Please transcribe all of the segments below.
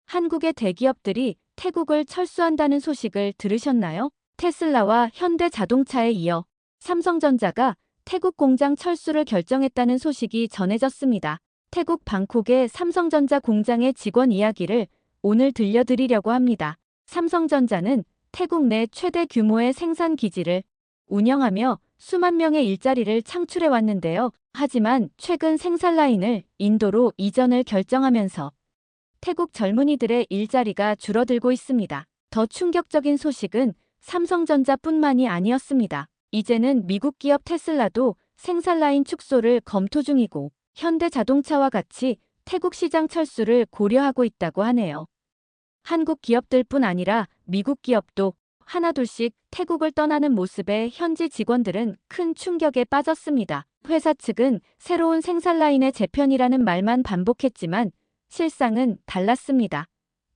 한국의 대기업들이 태국을 철수한다는 소식을 들으셨나요? 테슬라와 현대자동차에 이어 삼성전자가 태국 공장 철수를 결정했다는 소식이 전해졌습니다. 태국 방콕의 삼성전자 공장의 직원 이야기를 오늘 들려드리려고 합니다. 삼성전자는 태국 내 최대 규모의 생산 기지를 운영하며 수만 명의 일자리를 창출해 왔는데요. 하지만 최근 생산 라인을 인도로 이전을 결정하면서 태국 젊은이들의 일자리가 줄어들고 있습니다. 더 충격적인 소식은 삼성전자뿐만이 아니었습니다. 이제는 미국 기업 테슬라도 생산 라인 축소를 검토 중이고 현대자동차와 같이 태국 시장 철수를 고려하고 있다고 하네요. 한국 기업들뿐 아니라 미국 기업도 하나둘씩 태국을 떠나는 모습에 현지 직원들은 큰 충격에 빠졌습니다. 회사 측은 새로운 생산 라인의 재편이라는 말만 반복했지만 실상은 달랐습니다.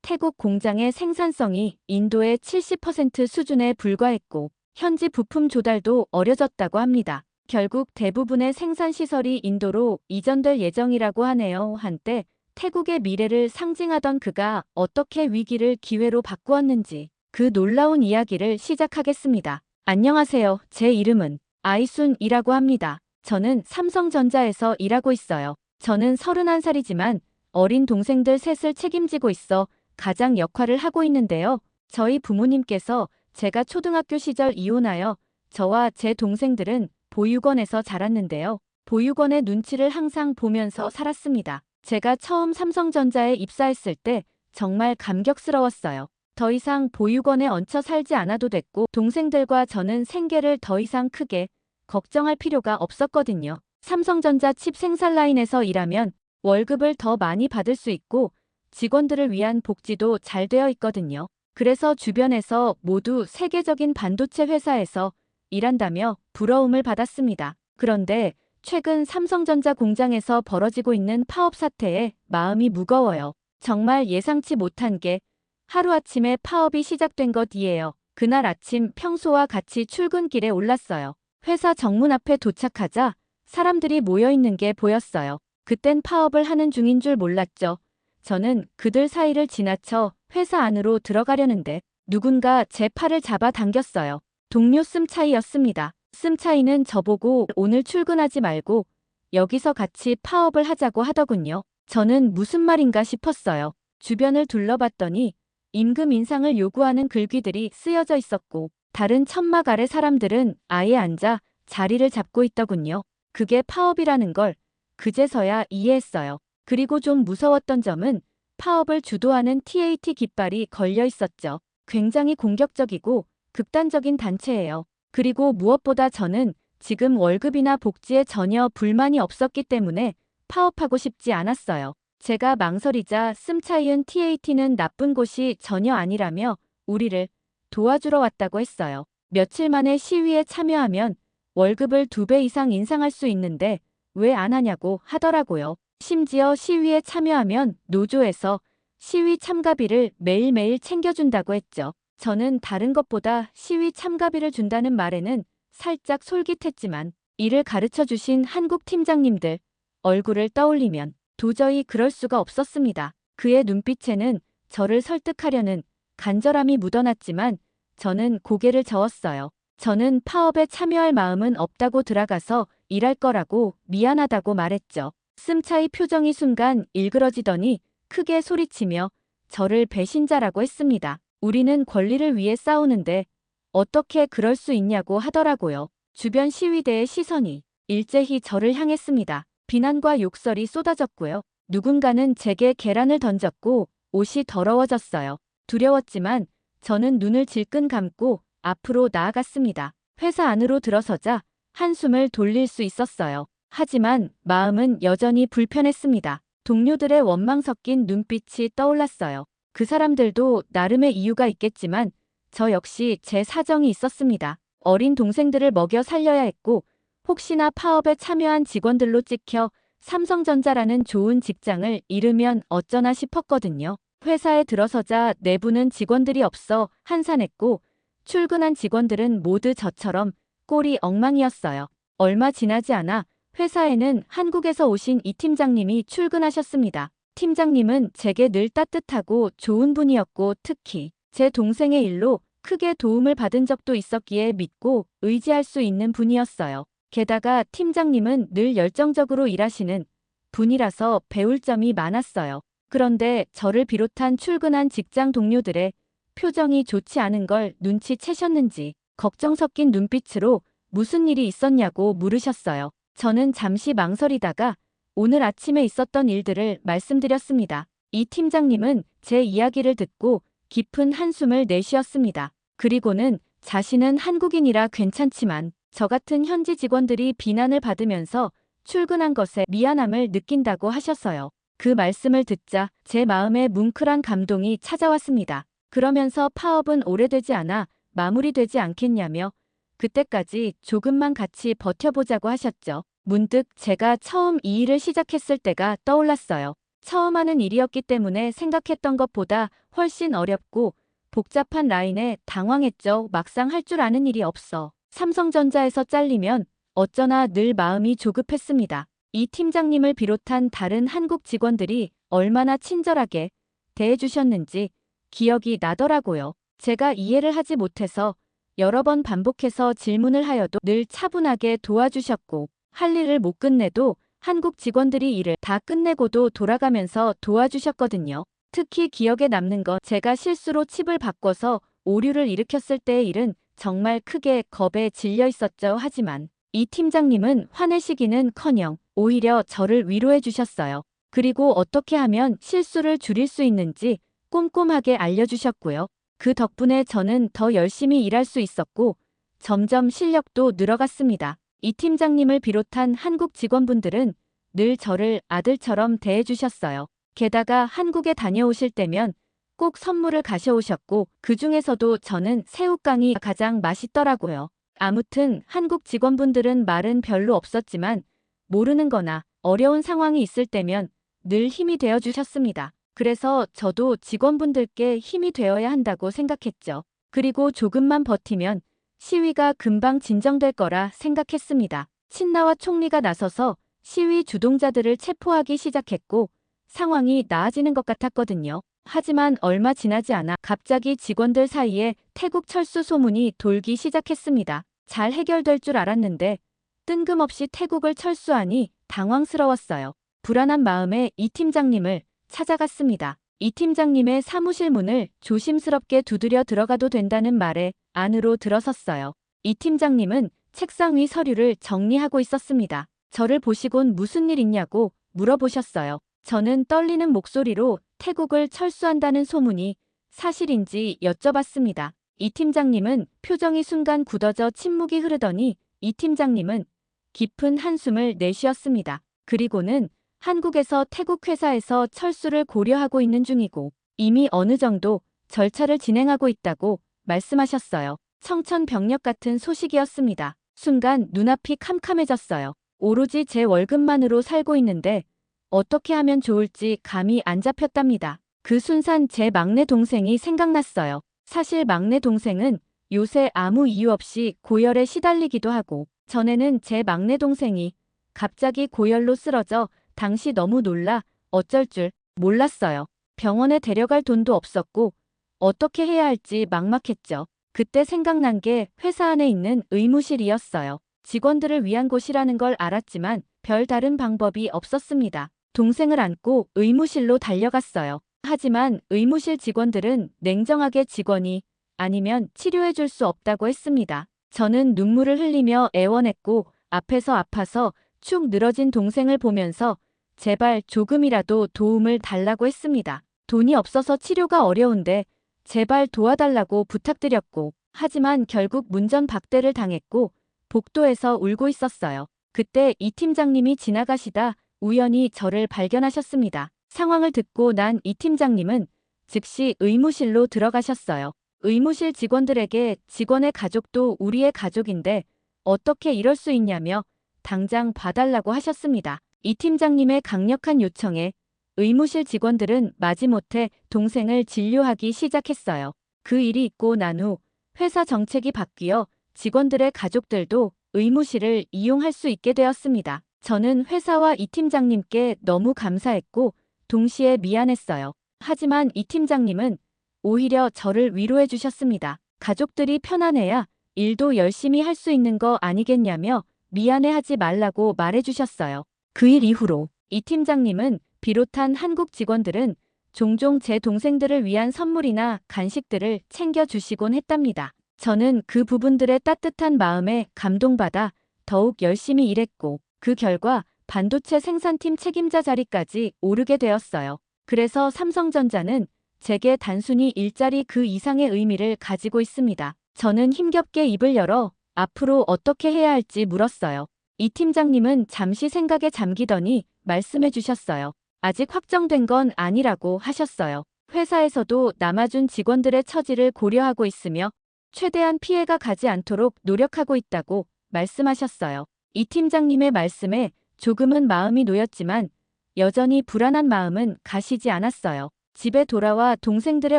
태국 공장의 생산성이 인도의 70% 수준에 불과했고 현지 부품 조달도 어려졌다고 합니다. 결국 대부분의 생산 시설이 인도로 이전될 예정이라고 하네요. 한때 태국의 미래를 상징하던 그가 어떻게 위기를 기회로 바꾸었는지 그 놀라운 이야기를 시작하겠습니다. 안녕하세요. 제 이름은 아이순이라고 합니다. 저는 삼성전자에서 일하고 있어요. 저는 31살이지만 어린 동생들 셋을 책임지고 있어 가장 역할을 하고 있는데요. 저희 부모님께서 제가 초등학교 시절 이혼하여 저와 제 동생들은 보육원에서 자랐는데요. 보육원의 눈치를 항상 보면서 살았습니다. 제가 처음 삼성전자에 입사했을 때 정말 감격스러웠어요. 더 이상 보육원에 얹혀 살지 않아도 됐고 동생들과 저는 생계를 더 이상 크게 걱정할 필요가 없었거든요. 삼성전자 칩 생산 라인에서 일하면 월급을 더 많이 받을 수 있고 직원들을 위한 복지도 잘 되어 있거든요. 그래서 주변에서 모두 세계적인 반도체 회사에서 일한다며 부러움을 받았습니다. 그런데 최근 삼성전자 공장에서 벌어지고 있는 파업 사태에 마음이 무거워요. 정말 예상치 못한 게 하루아침에 파업이 시작된 것이에요. 그날 아침 평소와 같이 출근길에 올랐어요. 회사 정문 앞에 도착하자 사람들이 모여있는 게 보였어요. 그땐 파업을 하는 중인 줄 몰랐죠. 저는 그들 사이를 지나쳐 회사 안으로 들어가려는데 누군가 제 팔을 잡아 당겼어요. 동료 씀차이였습니다. 씀차이는 저보고 오늘 출근하지 말고 여기서 같이 파업을 하자고 하더군요. 저는 무슨 말인가 싶었어요. 주변을 둘러봤더니 임금 인상을 요구하는 글귀들이 쓰여져 있었고 다른 천막 아래 사람들은 아예 앉아 자리를 잡고 있더군요. 그게 파업이라는 걸 그제서야 이해했어요. 그리고 좀 무서웠던 점은 파업을 주도하는 TAT 깃발이 걸려 있었죠. 굉장히 공격적이고 극단적인 단체예요. 그리고 무엇보다 저는 지금 월급이나 복지에 전혀 불만이 없었기 때문에 파업하고 싶지 않았어요. 제가 망설이자 씀차이은 TAT는 나쁜 곳이 전혀 아니라며 우리를 도와주러 왔다고 했어요. 며칠 만에 시위에 참여하면 월급을 2배 이상 인상할 수 있는데 왜 안 하냐고 하더라고요. 심지어 시위에 참여하면 노조에서 시위 참가비를 매일매일 챙겨준다고 했죠. 저는 다른 것보다 시위 참가비를 준다는 말에는 살짝 솔깃했지만 이를 가르쳐 주신 한국 팀장님들 얼굴을 떠올리면 도저히 그럴 수가 없었습니다. 그의 눈빛에는 저를 설득하려는 간절함이 묻어났지만 저는 고개를 저었어요. 저는 파업에 참여할 마음은 없다고 들어가서 일할 거라고 미안하다고 말했죠. 씀차이 표정이 순간 일그러지더니 크게 소리치며 저를 배신자라고 했습니다. 우리는 권리를 위해 싸우는데 어떻게 그럴 수 있냐고 하더라고요. 주변 시위대의 시선이 일제히 저를 향했습니다. 비난과 욕설이 쏟아졌고요. 누군가는 제게 계란을 던졌고 옷이 더러워졌어요. 두려웠지만 저는 눈을 질끈 감고 앞으로 나아갔습니다. 회사 안으로 들어서자 한숨을 돌릴 수 있었어요. 하지만 마음은 여전히 불편했습니다. 동료들의 원망 섞인 눈빛이 떠올랐어요. 그 사람들도 나름의 이유가 있겠지만 저 역시 제 사정이 있었습니다. 어린 동생들을 먹여 살려야 했고 혹시나 파업에 참여한 직원들로 찍혀 삼성전자라는 좋은 직장을 잃으면 어쩌나 싶었거든요. 회사에 들어서자 내부는 직원들이 없어 한산했고 출근한 직원들은 모두 저처럼 꼴이 엉망이었어요. 얼마 지나지 않아 회사에는 한국에서 오신 이 팀장님이 출근하셨습니다. 팀장님은 제게 늘 따뜻하고 좋은 분이었고 특히 제 동생의 일로 크게 도움을 받은 적도 있었기에 믿고 의지할 수 있는 분이었어요. 게다가 팀장님은 늘 열정적으로 일하시는 분이라서 배울 점이 많았어요. 그런데 저를 비롯한 출근한 직장 동료들의 표정이 좋지 않은 걸 눈치채셨는지 걱정 섞인 눈빛으로 무슨 일이 있었냐고 물으셨어요. 저는 잠시 망설이다가 오늘 아침에 있었던 일들을 말씀드렸습니다. 이 팀장님은 제 이야기를 듣고 깊은 한숨을 내쉬었습니다. 그리고는 자신은 한국인이라 괜찮지만 저 같은 현지 직원들이 비난을 받으면서 출근한 것에 미안함을 느낀다고 하셨어요. 그 말씀을 듣자 제 마음에 뭉클한 감동이 찾아왔습니다. 그러면서 파업은 오래되지 않아 마무리되지 않겠냐며 그때까지 조금만 같이 버텨보자고 하셨죠. 문득 제가 처음 이 일을 시작했을 때가 떠올랐어요. 처음 하는 일이었기 때문에 생각했던 것보다 훨씬 어렵고 복잡한 라인에 당황했죠. 막상 할 줄 아는 일이 없어. 삼성전자에서 잘리면 어쩌나 늘 마음이 조급했습니다. 이 팀장님을 비롯한 다른 한국 직원들이 얼마나 친절하게 대해주셨는지 기억이 나더라고요. 제가 이해를 하지 못해서 여러 번 반복해서 질문을 하여도 늘 차분하게 도와주셨고 할 일을 못 끝내도 한국 직원들이 일을 다 끝내고도 돌아가면서 도와주셨거든요. 특히 기억에 남는 건 제가 실수로 칩을 바꿔서 오류를 일으켰을 때의 일은 정말 크게 겁에 질려 있었죠. 하지만 이 팀장님은 화내시기는커녕 오히려 저를 위로해 주셨어요. 그리고 어떻게 하면 실수를 줄일 수 있는지 꼼꼼하게 알려주셨고요. 그 덕분에 저는 더 열심히 일할 수 있었고 점점 실력도 늘어갔습니다. 이 팀장님을 비롯한 한국 직원분들은 늘 저를 아들처럼 대해주셨어요. 게다가 한국에 다녀오실 때면 꼭 선물을 가져오셨고 그 중에서도 저는 새우깡이 가장 맛있더라고요. 아무튼 한국 직원분들은 말은 별로 없었지만 모르는 거나 어려운 상황이 있을 때면 늘 힘이 되어 주셨습니다. 그래서 저도 직원분들께 힘이 되어야 한다고 생각했죠. 그리고 조금만 버티면 시위가 금방 진정될 거라 생각했습니다. 친나와 총리가 나서서 시위 주동자들을 체포하기 시작했고 상황이 나아지는 것 같았거든요. 하지만 얼마 지나지 않아 갑자기 직원들 사이에 태국 철수 소문이 돌기 시작했습니다. 잘 해결될 줄 알았는데 뜬금없이 태국을 철수하니 당황스러웠어요. 불안한 마음에 이 팀장님을 찾아갔습니다. 이 팀장님의 사무실 문을 조심스럽게 두드려 들어가도 된다는 말에 안으로 들어섰어요. 이 팀장님은 책상 위 서류를 정리하고 있었습니다. 저를 보시곤 무슨 일 있냐고 물어보셨어요. 저는 떨리는 목소리로 태국을 철수한다는 소문이 사실인지 여쭤봤습니다. 이 팀장님은 표정이 순간 굳어져 침묵이 흐르더니 이 팀장님은 깊은 한숨을 내쉬었습니다. 그리고는 한국에서 태국 회사에서 철수를 고려하고 있는 중이고 이미 어느 정도 절차를 진행하고 있다고 말씀하셨어요. 청천벽력 같은 소식이었습니다. 순간 눈앞이 캄캄해졌어요. 오로지 제 월급만으로 살고 있는데 어떻게 하면 좋을지 감이 안 잡혔답니다. 그 순간 제 막내 동생이 생각났어요. 사실 막내 동생은 요새 아무 이유 없이 고열에 시달리기도 하고 전에는 제 막내 동생이 갑자기 고열로 쓰러져 당시 너무 놀라 어쩔 줄 몰랐어요. 병원에 데려갈 돈도 없었고 어떻게 해야 할지 막막했죠. 그때 생각난 게 회사 안에 있는 의무실이었어요. 직원들을 위한 곳이라는 걸 알았지만 별 다른 방법이 없었습니다. 동생을 안고 의무실로 달려갔어요. 하지만 의무실 직원들은 냉정하게 직원이 아니면 치료해 줄 수 없다고 했습니다. 저는 눈물을 흘리며 애원했고 앞에서 아파서 축 늘어진 동생을 보면서 제발 조금이라도 도움을 달라고 했습니다. 돈이 없어서 치료가 어려운데 제발 도와달라고 부탁드렸고 하지만 결국 문전박대를 당했고 복도에서 울고 있었어요. 그때 이 팀장님이 지나가시다 우연히 저를 발견하셨습니다. 상황을 듣고 난 이 팀장님은 즉시 의무실로 들어가셨어요. 의무실 직원들에게 직원의 가족도 우리의 가족인데 어떻게 이럴 수 있냐며 당장 봐달라고 하셨습니다. 이 팀장님의 강력한 요청에 의무실 직원들은 마지못해 동생을 진료하기 시작했어요. 그 일이 있고 난 후 회사 정책이 바뀌어 직원들의 가족들도 의무실을 이용할 수 있게 되었습니다. 저는 회사와 이 팀장님께 너무 감사했고 동시에 미안했어요. 하지만 이 팀장님은 오히려 저를 위로해 주셨습니다. 가족들이 편안해야 일도 열심히 할 수 있는 거 아니겠냐며 미안해하지 말라고 말해 주셨어요. 그 일 이후로 이 팀장님은 비롯한 한국 직원들은 종종 제 동생들을 위한 선물이나 간식들을 챙겨주시곤 했답니다. 저는 그 부분들의 따뜻한 마음에 감동받아 더욱 열심히 일했고 그 결과 반도체 생산팀 책임자 자리까지 오르게 되었어요. 그래서 삼성전자는 제게 단순히 일자리 그 이상의 의미를 가지고 있습니다. 저는 힘겹게 입을 열어 앞으로 어떻게 해야 할지 물었어요. 이 팀장님은 잠시 생각에 잠기더니 말씀해 주셨어요. 아직 확정된 건 아니라고 하셨어요. 회사에서도 남아준 직원들의 처지를 고려하고 있으며 최대한 피해가 가지 않도록 노력하고 있다고 말씀하셨어요. 이 팀장님의 말씀에 조금은 마음이 놓였지만 여전히 불안한 마음은 가시지 않았어요. 집에 돌아와 동생들의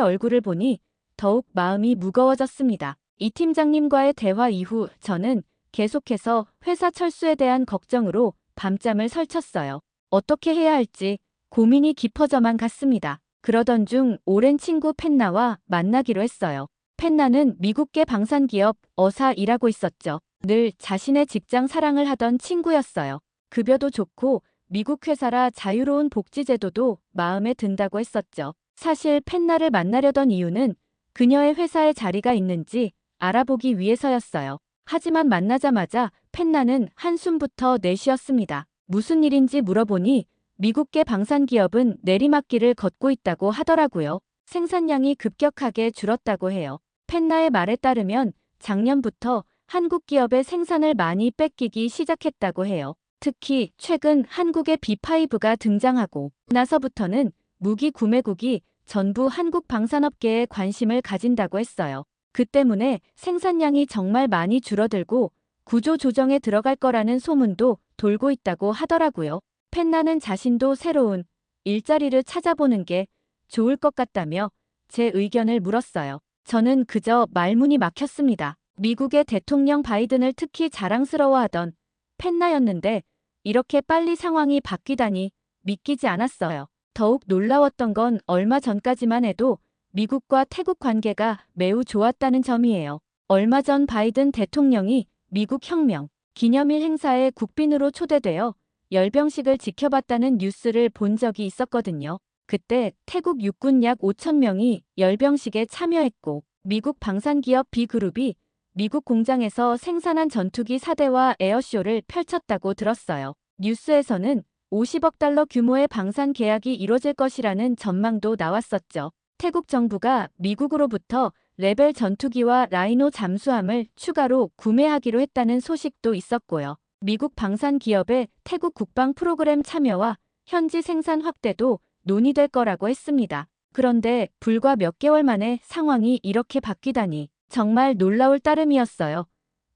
얼굴을 보니 더욱 마음이 무거워졌습니다. 이 팀장님과의 대화 이후 저는 계속해서 회사 철수에 대한 걱정으로 밤잠을 설쳤어요. 어떻게 해야 할지 고민이 깊어져만 갔습니다. 그러던 중 오랜 친구 펜나와 만나기로 했어요. 펜나는 미국계 방산기업 어사 일하고 있었죠. 늘 자신의 직장 사랑을 하던 친구였어요. 급여도 좋고 미국 회사라 자유로운 복지 제도도 마음에 든다고 했었죠. 사실 펜나를 만나려던 이유는 그녀의 회사에 자리가 있는지 알아보기 위해서였어요. 하지만 만나자마자 펜나는 한숨부터 내쉬었습니다. 무슨 일인지 물어보니 미국계 방산기업은 내리막길을 걷고 있다고 하더라고요. 생산량이 급격하게 줄었다고 해요. 펜나의 말에 따르면 작년부터 한국 기업의 생산을 많이 뺏기기 시작했다고 해요. 특히 최근 한국의 B5가 등장하고 나서부터는 무기 구매국이 전부 한국 방산업계에 관심을 가진다고 했어요. 그 때문에 생산량이 정말 많이 줄어들고 구조 조정에 들어갈 거라는 소문도 돌고 있다고 하더라고요. 펜나는 자신도 새로운 일자리를 찾아보는 게 좋을 것 같다며 제 의견을 물었어요. 저는 그저 말문이 막혔습니다. 미국의 대통령 바이든을 특히 자랑스러워하던 펜나였는데 이렇게 빨리 상황이 바뀌다니 믿기지 않았어요. 더욱 놀라웠던 건 얼마 전까지만 해도 미국과 태국 관계가 매우 좋았다는 점이에요. 얼마 전 바이든 대통령이 미국 혁명 기념일 행사에 국빈으로 초대되어 열병식을 지켜봤다는 뉴스를 본 적이 있었거든요. 그때 태국 육군 약 5천 명이 열병식에 참여했고 미국 방산기업 B그룹이 미국 공장에서 생산한 전투기 4대와 에어쇼를 펼쳤다고 들었어요. 뉴스에서는 50억 달러 규모의 방산 계약이 이뤄질 것이라는 전망도 나왔었죠. 태국 정부가 미국으로부터 레벨 전투기와 라이노 잠수함을 추가로 구매하기로 했다는 소식도 있었고요. 미국 방산 기업의 태국 국방 프로그램 참여와 현지 생산 확대도 논의될 거라고 했습니다. 그런데 불과 몇 개월 만에 상황이 이렇게 바뀌다니 정말 놀라울 따름이었어요.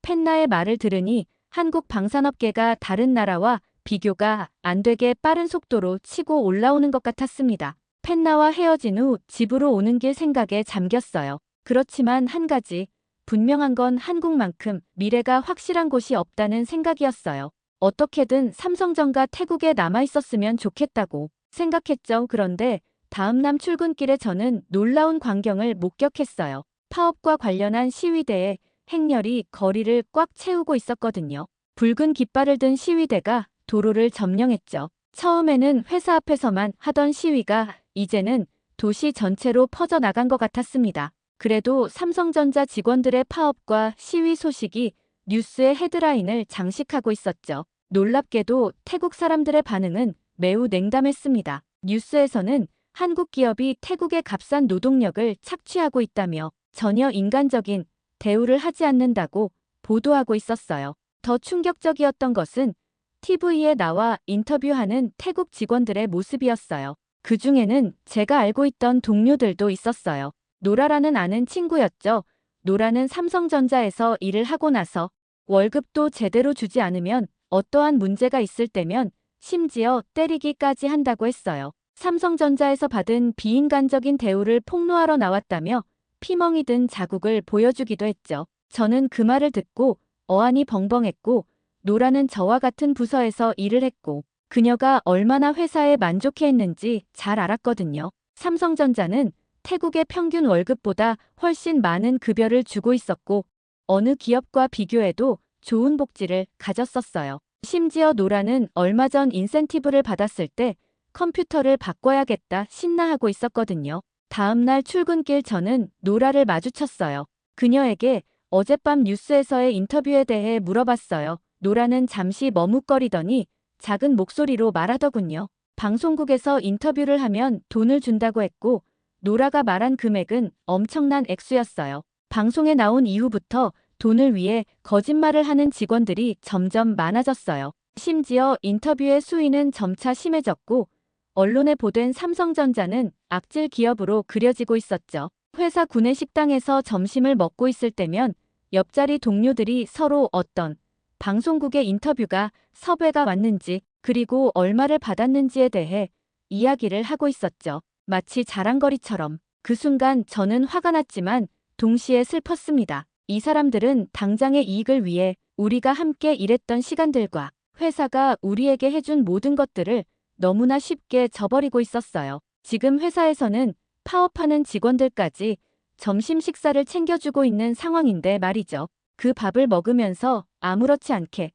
펜나의 말을 들으니 한국 방산업계가 다른 나라와 비교가 안 되게 빠른 속도로 치고 올라오는 것 같았습니다. 펜나와 헤어진 후 집으로 오는 길 생각에 잠겼어요. 그렇지만 한 가지 분명한 건 한국만큼 미래가 확실한 곳이 없다는 생각이었어요. 어떻게든 삼성전자 태국에 남아있었으면 좋겠다고 생각했죠. 그런데 다음날 출근길에 저는 놀라운 광경을 목격했어요. 파업과 관련한 시위대에 행렬이 거리를 꽉 채우고 있었거든요. 붉은 깃발을 든 시위대가 도로를 점령했죠. 처음에는 회사 앞에서만 하던 시위가 이제는 도시 전체로 퍼져나간 것 같았습니다. 그래도 삼성전자 직원들의 파업과 시위 소식이 뉴스의 헤드라인을 장식하고 있었죠. 놀랍게도 태국 사람들의 반응은 매우 냉담했습니다. 뉴스에서는 한국 기업이 태국의 값싼 노동력을 착취하고 있다며 전혀 인간적인 대우를 하지 않는다고 보도하고 있었어요. 더 충격적이었던 것은 TV에 나와 인터뷰하는 태국 직원들의 모습이었어요. 그 중에는 제가 알고 있던 동료들도 있었어요. 노라라는 아는 친구였죠. 노라는 삼성전자에서 일을 하고 나서 월급도 제대로 주지 않으면 어떠한 문제가 있을 때면 심지어 때리기까지 한다고 했어요. 삼성전자에서 받은 비인간적인 대우를 폭로하러 나왔다며 피멍이 든 자국을 보여주기도 했죠. 저는 그 말을 듣고 어안이 벙벙했고 노라는 저와 같은 부서에서 일을 했고 그녀가 얼마나 회사에 만족해했는지 잘 알았거든요. 삼성전자는 태국의 평균 월급보다 훨씬 많은 급여를 주고 있었고 어느 기업과 비교해도 좋은 복지를 가졌었어요. 심지어 노라는 얼마 전 인센티브를 받았을 때 컴퓨터를 바꿔야겠다 신나하고 있었거든요. 다음 날 출근길 저는 노라를 마주쳤어요. 그녀에게 어젯밤 뉴스에서의 인터뷰에 대해 물어봤어요. 노라는 잠시 머뭇거리더니 작은 목소리로 말하더군요. 방송국에서 인터뷰를 하면 돈을 준다고 했고 노라가 말한 금액은 엄청난 액수였어요. 방송에 나온 이후부터 돈을 위해 거짓말을 하는 직원들이 점점 많아졌어요. 심지어 인터뷰의 수위는 점차 심해졌고 언론에 보도된 삼성전자는 악질 기업으로 그려지고 있었죠. 회사 구내식당에서 점심을 먹고 있을 때면 옆자리 동료들이 서로 어떤 방송국의 인터뷰가 섭외가 왔는지 그리고 얼마를 받았는지에 대해 이야기를 하고 있었죠. 마치 자랑거리처럼. 그 순간 저는 화가 났지만 동시에 슬펐습니다. 이 사람들은 당장의 이익을 위해 우리가 함께 일했던 시간들과 회사가 우리에게 해준 모든 것들을 너무나 쉽게 저버리고 있었어요. 지금 회사에서는 파업하는 직원들까지 점심 식사를 챙겨주고 있는 상황인데 말이죠. 그 밥을 먹으면서 아무렇지 않게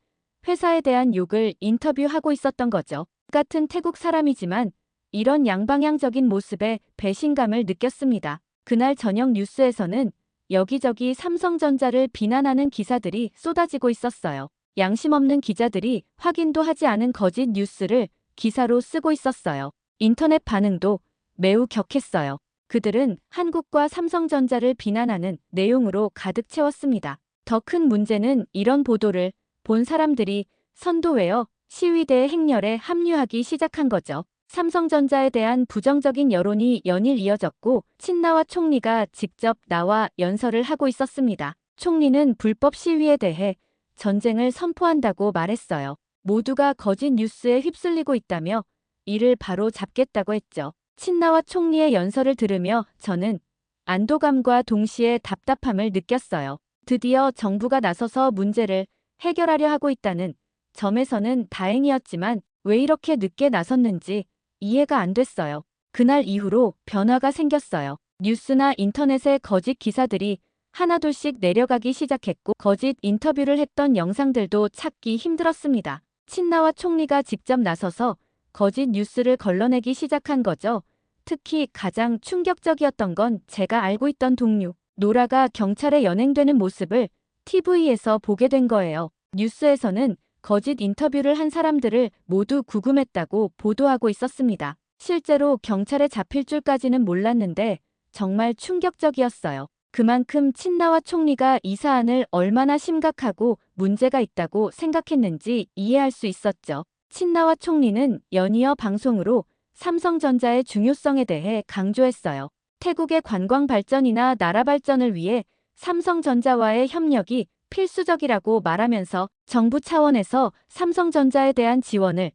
회사에 대한 욕을 인터뷰하고 있었던 거죠. 같은 태국 사람이지만 이런 양방향적인 모습에 배신감을 느꼈습니다. 그날 저녁 뉴스에서는 여기저기 삼성전자를 비난하는 기사들이 쏟아지고 있었어요. 양심 없는 기자들이 확인도 하지 않은 거짓 뉴스를 기사로 쓰고 있었어요. 인터넷 반응도 매우 격했어요. 그들은 한국과 삼성전자를 비난하는 내용으로 가득 채웠습니다. 더 큰 문제는 이런 보도를 본 사람들이 선도웨어 시위대의 행렬에 합류하기 시작한 거죠. 삼성전자에 대한 부정적인 여론이 연일 이어졌고 친나와 총리가 직접 나와 연설을 하고 있었습니다. 총리는 불법 시위에 대해 전쟁을 선포한다고 말했어요. 모두가 거짓 뉴스에 휩쓸리고 있다며 이를 바로 잡겠다고 했죠. 친나와 총리의 연설을 들으며 저는 안도감과 동시에 답답함을 느꼈어요. 드디어 정부가 나서서 문제를 해결하려 하고 있다는 점에서는 다행이었지만 왜 이렇게 늦게 나섰는지 이해가 안 됐어요. 그날 이후로 변화가 생겼어요. 뉴스나 인터넷의 거짓 기사들이 하나둘씩 내려가기 시작했고 거짓 인터뷰를 했던 영상들도 찾기 힘들었습니다. 친나와 총리가 직접 나서서 거짓 뉴스를 걸러내기 시작한 거죠. 특히 가장 충격적이었던 건 제가 알고 있던 동료 노라가 경찰에 연행되는 모습을 TV에서 보게 된 거예요. 뉴스에서는 거짓 인터뷰를 한 사람들을 모두 구금했다고 보도하고 있었습니다. 실제로 경찰에 잡힐 줄까지는 몰랐는데 정말 충격적이었어요. 그만큼 친나와 총리가 이 사안을 얼마나 심각하고 문제가 있다고 생각했는지 이해할 수 있었죠. 친나와 총리는 연이어 방송으로 삼성전자의 중요성에 대해 강조했어요. 태국의 관광 발전이나 나라 발전을 위해 삼성전자와의 협력이 필수적이라고 말하면서 정부 차원에서 삼성전자에 대한 지원을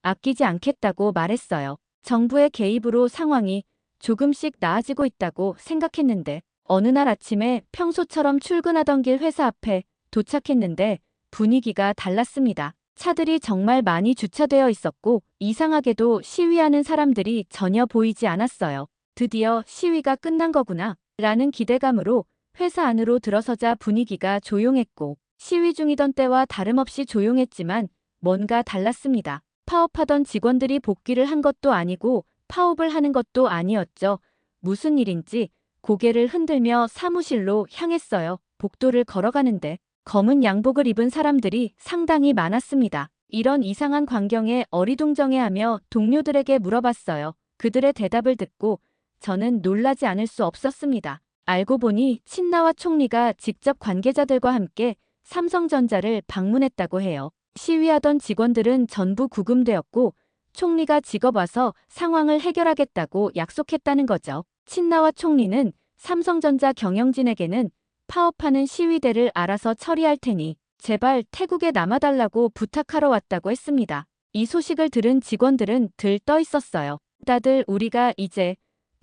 아끼지 않겠다고 말했어요. 정부의 개입으로 상황이 조금씩 나아지고 있다고 생각했는데 어느 날 아침에 평소처럼 출근하던 길 회사 앞에 도착했는데 분위기가 달랐습니다. 차들이 정말 많이 주차되어 있었고 이상하게도 시위하는 사람들이 전혀 보이지 않았어요. 드디어 시위가 끝난 거구나 라는 기대감으로 회사 안으로 들어서자 분위기가 조용했고 시위 중이던 때와 다름없이 조용했지만 뭔가 달랐습니다. 파업하던 직원들이 복귀를 한 것도 아니고 파업을 하는 것도 아니었죠. 무슨 일인지 고개를 흔들며 사무실로 향했어요. 복도를 걸어가는데 검은 양복을 입은 사람들이 상당히 많았습니다. 이런 이상한 광경에 어리둥절해하며 동료들에게 물어봤어요. 그들의 대답을 듣고 저는 놀라지 않을 수 없었습니다. 알고 보니 친나와 총리가 직접 관계자들과 함께 삼성전자를 방문했다고 해요. 시위하던 직원들은 전부 구금되었고 총리가 직업 와서 상황을 해결하겠다고 약속했다는 거죠. 친나와 총리는 삼성전자 경영진에게는 파업하는 시위대를 알아서 처리할 테니 제발 태국에 남아달라고 부탁하러 왔다고 했습니다. 이 소식을 들은 직원들은 들떠 있었어요. 다들 우리가 이제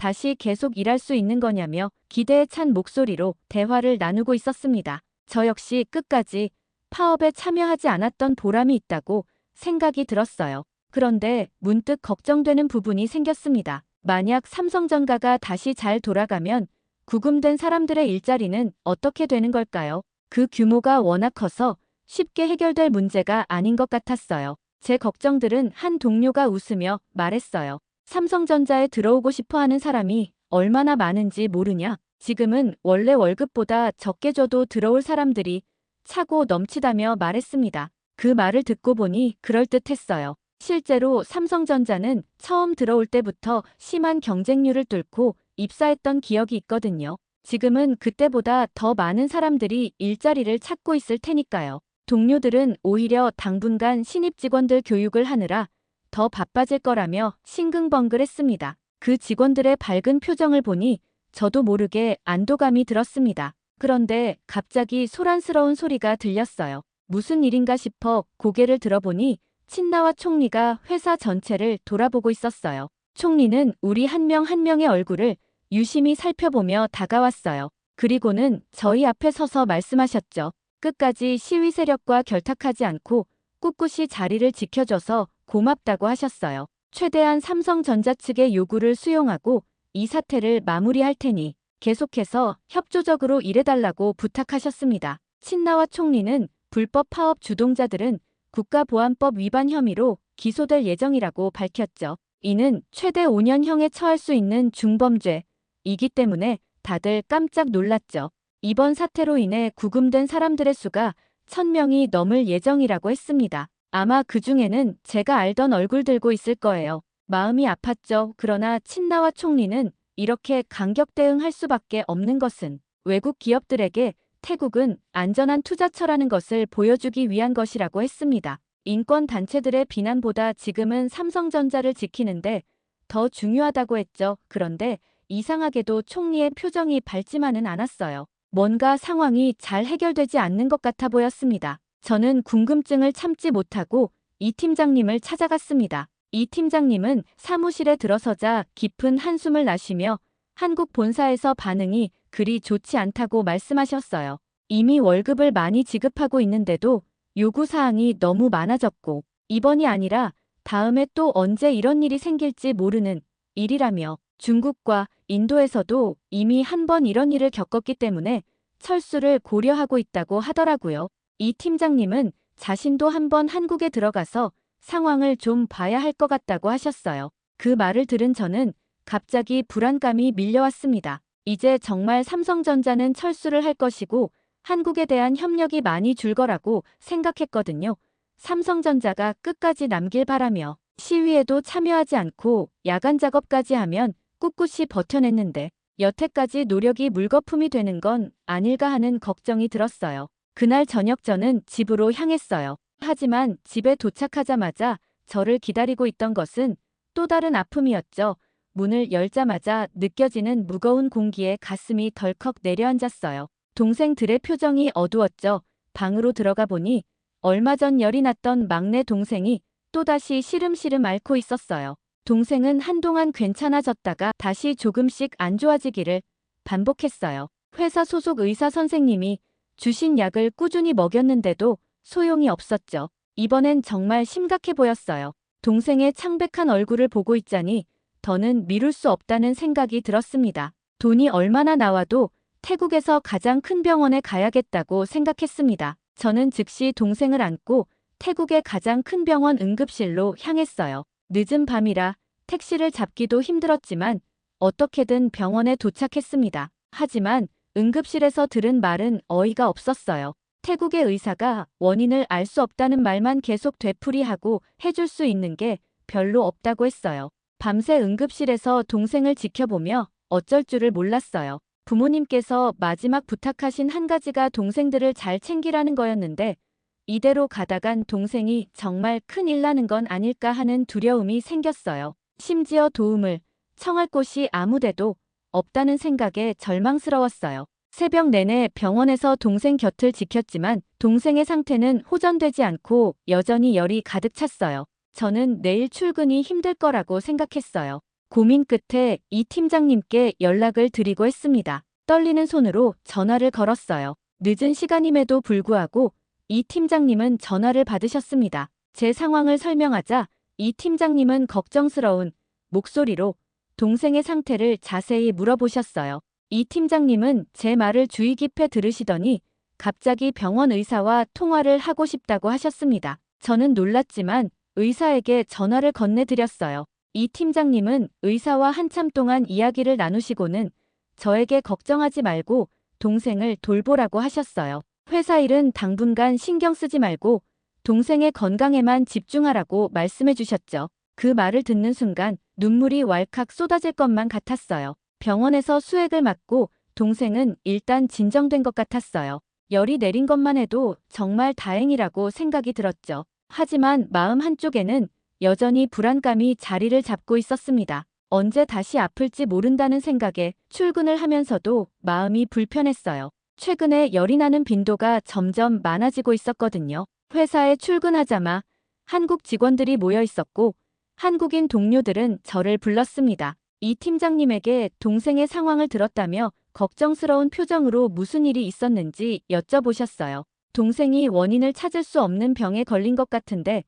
다시 계속 일할 수 있는 거냐며 기대에 찬 목소리로 대화를 나누고 있었습니다. 저 역시 끝까지 파업에 참여하지 않았던 보람이 있다고 생각이 들었어요. 그런데 문득 걱정되는 부분이 생겼습니다. 만약 삼성전가가 다시 잘 돌아가면 구금된 사람들의 일자리는 어떻게 되는 걸까요? 그 규모가 워낙 커서 쉽게 해결될 문제가 아닌 것 같았어요. 제 걱정들은 한 동료가 웃으며 말했어요. 삼성전자에 들어오고 싶어 하는 사람이 얼마나 많은지 모르냐? 지금은 원래 월급보다 적게 줘도 들어올 사람들이 차고 넘치다며 말했습니다. 그 말을 듣고 보니 그럴듯했어요. 실제로 삼성전자는 처음 들어올 때부터 심한 경쟁률을 뚫고 입사했던 기억이 있거든요. 지금은 그때보다 더 많은 사람들이 일자리를 찾고 있을 테니까요. 동료들은 오히려 당분간 신입 직원들 교육을 하느라 더 바빠질 거라며 싱글벙글했습니다. 그 직원들의 밝은 표정을 보니 저도 모르게 안도감이 들었습니다. 그런데 갑자기 소란스러운 소리가 들렸어요. 무슨 일인가 싶어 고개를 들어보니 친나와 총리가 회사 전체를 돌아보고 있었어요. 총리는 우리 한 명 한 명의 얼굴을 유심히 살펴보며 다가왔어요. 그리고는 저희 앞에 서서 말씀하셨죠. 끝까지 시위 세력과 결탁하지 않고 꿋꿋이 자리를 지켜줘서 고맙다고 하셨어요. 최대한 삼성전자 측의 요구를 수용하고 이 사태를 마무리할 테니 계속해서 협조적으로 일해달라고 부탁하셨습니다. 친나와 총리는 불법 파업 주동자들은 국가보안법 위반 혐의로 기소될 예정이라고 밝혔죠. 이는 최대 5년형에 처할 수 있는 중범죄이기 때문에 다들 깜짝 놀랐죠. 이번 사태로 인해 구금된 사람들의 수가 1000명이 넘을 예정이라고 했습니다. 아마 그 중에는 제가 알던 얼굴들고 있을 거예요. 마음이 아팠죠. 그러나 친나와 총리는 이렇게 강격 대응할 수밖에 없는 것은 외국 기업들에게 태국은 안전한 투자처라는 것을 보여주기 위한 것이라고 했습니다. 인권단체들의 비난보다 지금은 삼성전자를 지키는데 더 중요하다고 했죠. 그런데 이상하게도 총리의 표정이 밝지만은 않았어요. 뭔가 상황이 잘 해결되지 않는 것 같아 보였습니다. 저는 궁금증을 참지 못하고 이 팀장님을 찾아갔습니다. 이 팀장님은 사무실에 들어서자 깊은 한숨을 나쉬며 한국 본사에서 반응이 그리 좋지 않다고 말씀하셨어요. 이미 월급을 많이 지급하고 있는데도 요구사항이 너무 많아졌고 이번이 아니라 다음에 또 언제 이런 일이 생길지 모르는 일이라며 중국과 인도에서도 이미 한 번 이런 일을 겪었기 때문에 철수를 고려하고 있다고 하더라고요. 이 팀장님은 자신도 한번 한국에 들어가서 상황을 좀 봐야 할 것 같다고 하셨어요. 그 말을 들은 저는 갑자기 불안감이 밀려왔습니다. 이제 정말 삼성전자는 철수를 할 것이고 한국에 대한 협력이 많이 줄 거라고 생각했거든요. 삼성전자가 끝까지 남길 바라며 시위에도 참여하지 않고 야간 작업까지 하면 꿋꿋이 버텨냈는데 여태까지 노력이 물거품이 되는 건 아닐까 하는 걱정이 들었어요. 그날 저녁 저는 집으로 향했어요. 하지만 집에 도착하자마자 저를 기다리고 있던 것은 또 다른 아픔이었죠. 문을 열자마자 느껴지는 무거운 공기에 가슴이 덜컥 내려앉았어요. 동생들의 표정이 어두웠죠. 방으로 들어가 보니 얼마 전 열이 났던 막내 동생이 또다시 시름시름 앓고 있었어요. 동생은 한동안 괜찮아졌다가 다시 조금씩 안 좋아지기를 반복했어요. 회사 소속 의사 선생님이 주신 약을 꾸준히 먹였는데도 소용이 없었죠. 이번엔 정말 심각해 보였어요. 동생의 창백한 얼굴을 보고 있자니 더는 미룰 수 없다는 생각이 들었습니다. 돈이 얼마나 나와도 태국에서 가장 큰 병원에 가야겠다고 생각했습니다. 저는 즉시 동생을 안고 태국의 가장 큰 병원 응급실로 향했어요. 늦은 밤이라 택시를 잡기도 힘들었지만 어떻게든 병원에 도착했습니다. 하지만 응급실에서 들은 말은 어이가 없었어요. 태국의 의사가 원인을 알 수 없다는 말만 계속 되풀이하고 해줄 수 있는 게 별로 없다고 했어요. 밤새 응급실에서 동생을 지켜보며 어쩔 줄을 몰랐어요. 부모님께서 마지막 부탁하신 한 가지가 동생들을 잘 챙기라는 거였는데 이대로 가다간 동생이 정말 큰일 나는 건 아닐까 하는 두려움이 생겼어요. 심지어 도움을 청할 곳이 아무데도 없다는 생각에 절망스러웠어요. 새벽 내내 병원에서 동생 곁을 지켰지만 동생의 상태는 호전되지 않고 여전히 열이 가득 찼어요. 저는 내일 출근이 힘들 거라고 생각했어요. 고민 끝에 이 팀장님께 연락을 드리고 했습니다. 떨리는 손으로 전화를 걸었어요. 늦은 시간임에도 불구하고 이 팀장님은 전화를 받으셨습니다. 제 상황을 설명하자 이 팀장님은 걱정스러운 목소리로 동생의 상태를 자세히 물어보셨어요. 이 팀장님은 제 말을 주의 깊게 들으시더니 갑자기 병원 의사와 통화를 하고 싶다고 하셨습니다. 저는 놀랐지만 의사에게 전화를 건네드렸어요. 이 팀장님은 의사와 한참 동안 이야기를 나누시고는 저에게 걱정하지 말고 동생을 돌보라고 하셨어요. 회사 일은 당분간 신경 쓰지 말고 동생의 건강에만 집중하라고 말씀해 주셨죠. 그 말을 듣는 순간 눈물이 왈칵 쏟아질 것만 같았어요. 병원에서 수액을 맞고 동생은 일단 진정된 것 같았어요. 열이 내린 것만 해도 정말 다행이라고 생각이 들었죠. 하지만 마음 한쪽에는 여전히 불안감이 자리를 잡고 있었습니다. 언제 다시 아플지 모른다는 생각에 출근을 하면서도 마음이 불편했어요. 최근에 열이 나는 빈도가 점점 많아지고 있었거든요. 회사에 출근하자마 한국 직원들이 모여 있었고 한국인 동료들은 저를 불렀습니다. 이 팀장님에게 동생의 상황을 들었다며 걱정스러운 표정으로 무슨 일이 있었는지 여쭤보셨어요. 동생이 원인을 찾을 수 없는 병에 걸린 것 같은데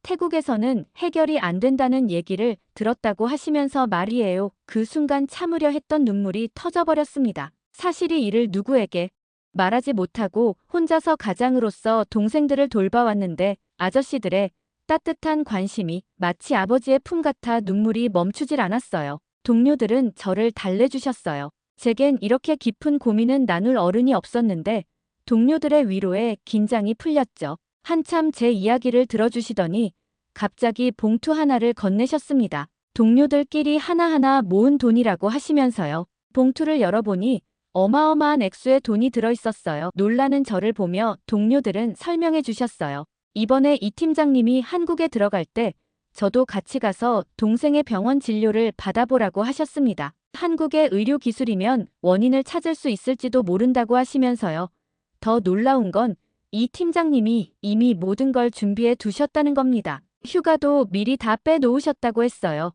태국에서는 해결이 안 된다는 얘기를 들었다고 하시면서 말이에요. 그 순간 참으려 했던 눈물이 터져버렸습니다. 사실이 이를 누구에게 말하지 못하고 혼자서 가장으로서 동생들을 돌봐왔는데 아저씨들의 따뜻한 관심이 마치 아버지의 품 같아 눈물이 멈추질 않았어요. 동료들은 저를 달래주셨어요. 제겐 이렇게 깊은 고민은 나눌 어른이 없었는데 동료들의 위로에 긴장이 풀렸죠. 한참 제 이야기를 들어주시더니 갑자기 봉투 하나를 건네셨습니다. 동료들끼리 하나하나 모은 돈이라고 하시면서요. 봉투를 열어보니 어마어마한 액수의 돈이 들어있었어요. 놀라는 저를 보며 동료들은 설명해 주셨어요. 이번에 이 팀장님이 한국에 들어갈 때 저도 같이 가서 동생의 병원 진료를 받아보라고 하셨습니다. 한국의 의료 기술이면 원인을 찾을 수 있을지도 모른다고 하시면서요. 더 놀라운 건 이 팀장님이 이미 모든 걸 준비해 두셨다는 겁니다. 휴가도 미리 다 빼놓으셨다고 했어요.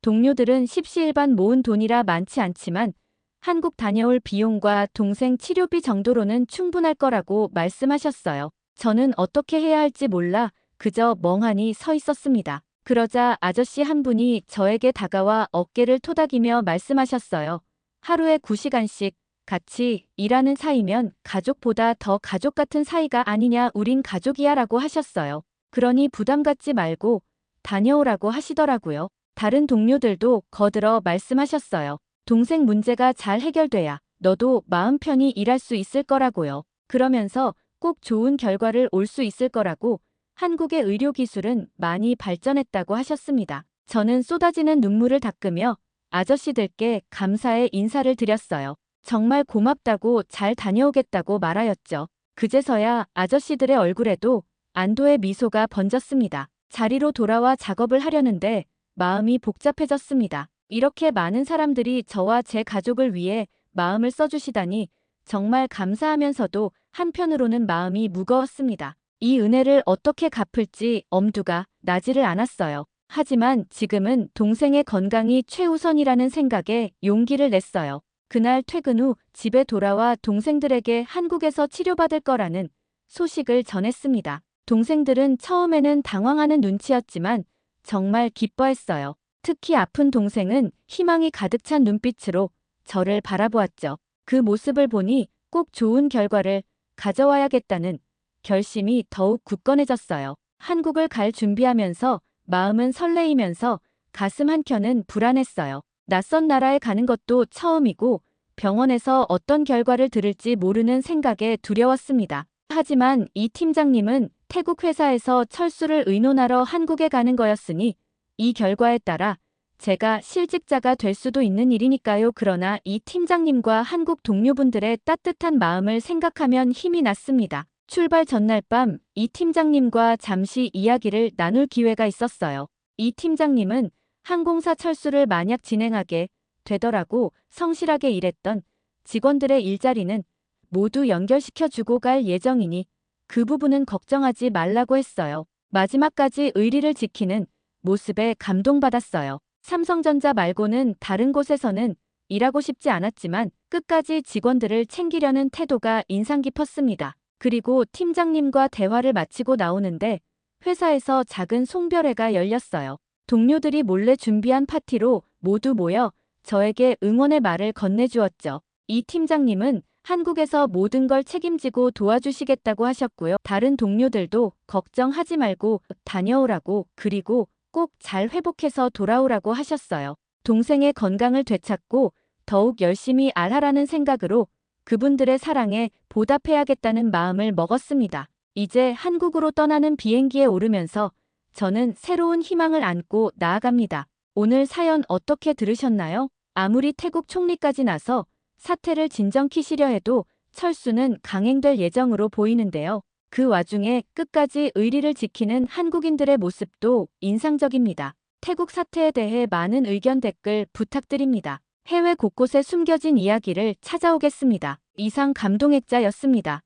동료들은 십시일반 모은 돈이라 많지 않지만 한국 다녀올 비용과 동생 치료비 정도로는 충분할 거라고 말씀하셨어요. 저는 어떻게 해야 할지 몰라 그저 멍하니 서 있었습니다. 그러자 아저씨 한 분이 저에게 다가와 어깨를 토닥이며 말씀하셨어요. 하루에 9시간씩 같이 일하는 사이면 가족보다 더 가족 같은 사이가 아니냐, 우린 가족이야 라고 하셨어요. 그러니 부담 갖지 말고 다녀오라고 하시더라고요. 다른 동료들도 거들어 말씀하셨어요. 동생 문제가 잘 해결돼야 너도 마음 편히 일할 수 있을 거라고요. 그러면서 꼭 좋은 결과를 올 수 있을 거라고 한국의 의료기술은 많이 발전했다고 하셨습니다. 저는 쏟아지는 눈물을 닦으며 아저씨들께 감사의 인사를 드렸어요. 정말 고맙다고 잘 다녀오겠다고 말하였죠. 그제서야 아저씨들의 얼굴에도 안도의 미소가 번졌습니다. 자리로 돌아와 작업을 하려는데 마음이 복잡해졌습니다. 이렇게 많은 사람들이 저와 제 가족을 위해 마음을 써주시다니 정말 감사하면서도 한편으로는 마음이 무거웠습니다. 이 은혜를 어떻게 갚을지 엄두가 나지를 않았어요. 하지만 지금은 동생의 건강이 최우선이라는 생각에 용기를 냈어요. 그날 퇴근 후 집에 돌아와 동생들에게 한국에서 치료받을 거라는 소식을 전했습니다. 동생들은 처음에는 당황하는 눈치였지만 정말 기뻐했어요. 특히 아픈 동생은 희망이 가득 찬 눈빛으로 저를 바라보았죠. 그 모습을 보니 꼭 좋은 결과를 가져와야겠다는 결심이 더욱 굳건해졌어요. 한국을 갈 준비하면서 마음은 설레이면서 가슴 한켠은 불안했어요. 낯선 나라에 가는 것도 처음이고 병원에서 어떤 결과를 들을지 모르는 생각에 두려웠습니다. 하지만 이 팀장님은 태국 회사에서 철수를 의논하러 한국에 가는 거였으니 이 결과에 따라 제가 실직자가 될 수도 있는 일이니까요. 그러나 이 팀장님과 한국 동료분들의 따뜻한 마음을 생각하면 힘이 났습니다. 출발 전날 밤 이 팀장님과 잠시 이야기를 나눌 기회가 있었어요. 이 팀장님은 항공사 철수를 만약 진행하게 되더라고 성실하게 일했던 직원들의 일자리는 모두 연결시켜 주고 갈 예정이니 그 부분은 걱정하지 말라고 했어요. 마지막까지 의리를 지키는 모습에 감동받았어요. 삼성전자 말고는 다른 곳에서는 일하고 싶지 않았지만 끝까지 직원들을 챙기려는 태도가 인상 깊었습니다. 그리고 팀장님과 대화를 마치고 나오는데 회사에서 작은 송별회가 열렸어요. 동료들이 몰래 준비한 파티로 모두 모여 저에게 응원의 말을 건네주었죠. 이 팀장님은 한국에서 모든 걸 책임지고 도와주시겠다고 하셨고요. 다른 동료들도 걱정하지 말고 다녀오라고, 그리고 꼭 잘 회복해서 돌아오라고 하셨어요. 동생의 건강을 되찾고 더욱 열심히 알하라는 생각으로 그분들의 사랑에 보답해야겠다는 마음을 먹었습니다. 이제 한국으로 떠나는 비행기에 오르면서 저는 새로운 희망을 안고 나아갑니다. 오늘 사연 어떻게 들으셨나요? 아무리 태국 총리까지 나서 사태를 진정키시려 해도 철수는 강행될 예정으로 보이는데요. 그 와중에 끝까지 의리를 지키는 한국인들의 모습도 인상적입니다. 태국 사태에 대해 많은 의견 댓글 부탁드립니다. 해외 곳곳에 숨겨진 이야기를 찾아오겠습니다. 이상 감동액자였습니다.